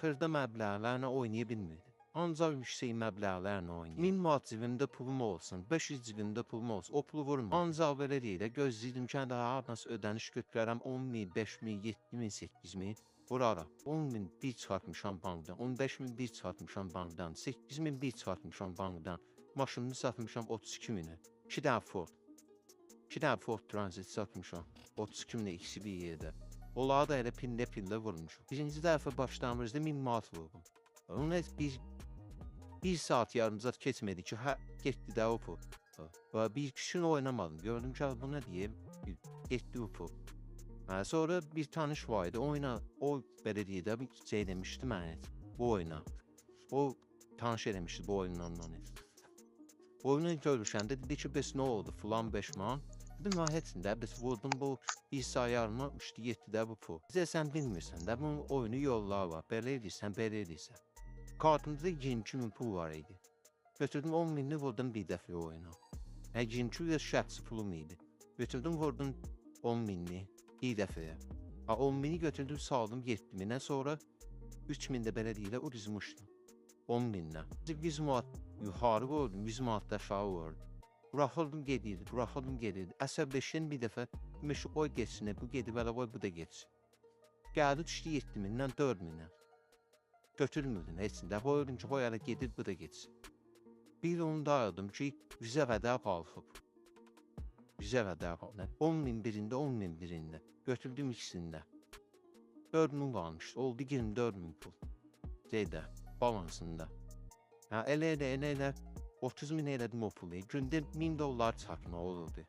Xırda məbləğlərlə oynaya bilmirdi. Ancaq yüksək məbləğlərlə oynayır. 1000 manat cibimdə pulum olsun, 500 cibimdə pulum olsun, o pulu vurma. Ancaq belə deyil, gözləyirdim ki, daha nasıl ödəniş götürərəm 10.000, 5.000, 7.000, 8.000 vurarım. 10.000 bir çıxartmışam bankdan, 15.000 bir çıxartmışam bankdan, 8.000 bir çıxartmışam bankdan. Maşınını satmışam 32.000-ə. 2 dənə Ford. 2 dənə Ford Transit satmışam 32.000-ə ikisi bir yerdə. Onları da elə pillə vurmuşum. Birinci dəfə başlamırızda 1000 manat vurdum. Onun bir saat yarım saat keçmedi ki, getdi də o pul. Bir kişini oynamadım. Gördüm ki, bu nə deyim? Getdi o pul. Sonra bir tanış var idi. O belediyede bir şey demişti mənə. Bu oyuna. O tanış eləmişdi bu oyundan. Oyunu görüşəndə dedi ki, bəs nə oldu? Falan 5 man. Dedim, heç də bəs vurdum bu bilgisayarıma uçdu getdi də bu pul. Bizə sən bilmirsən də bunun oyunu yolları var. Belə edirsən, belə edirsən. Kartımda 22.000 pul var idi. Götürdüm 10.000'ni vurdum bir dəfə oyuna. 22.000 şəxsi pulum idi. Götürdüm vurdum 10.000'ni bir dəfəyə. 10.000'ni götürdüm saldım 7.000'ə sonra 3.000 də belə deyilə uduzmuşdum. 10.000'dən. 100 manat yuxarı vurdum, 100 manat da aşağı vurdum. Buraxıldım gedirdi. Əsəbləşən bir dəfə qoy geçsin, bu gedib hələ qoy bu da geçsin. Gəldi düşdü 7.000'dən 4.000'ə. Götürmürdüm heç də. Qoyurdum ki, qoy hələ gedir bu da geçsin. Bir onu da aradım ki, vizə vədə qalxıb. Vizə vədə qalxıb. 10.000 birində, 10.000 birində. Götürdüm ikisində. 4.000 qalmışdı. Oldu 24.000 pul. Şeydə, balansında. Elə 30.000 elədim o pulu. Gündə $1000 çarpma olurdu.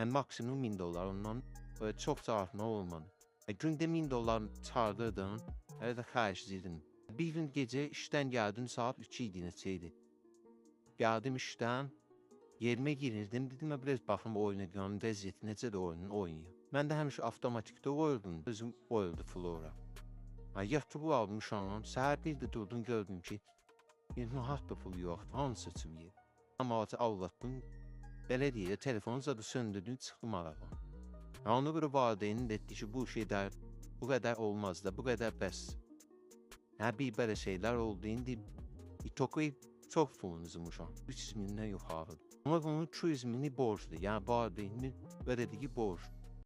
Maksimum $1000 ondan çox çarpma olmadı. Gündə $1000 çardırdım. Elə də xərcləyirdim. Bir gün gecə işdən gəldim saat 2 idi neçə idi. Gəldim işdən, yerimə girirdim. Dedim, biraz baxım oyuna görüm, vəziyyəti necədir oyunun oynayım. Mən də həmişə avtomatikdə qoyurdum. Özüm qoyurdu flora. Yatıb almışam. Səhər bir də durdum gördüm ki, hatta pul yoxdur, hansı üçün yer. Amma avlatdım, belə deyil, telefonu zadı söndürdüm, çıxdım araban. Ona görə valideynin dedi ki, bu şeylər bu qədər olmaz da, bu qədər bəs. Bir belə şeylər oldu, indi çox pulunuzmuşam, 300.000'dən yuxarıdır. Ama bunun 200.000'i borçlu, yəni valideynin verdiği borç.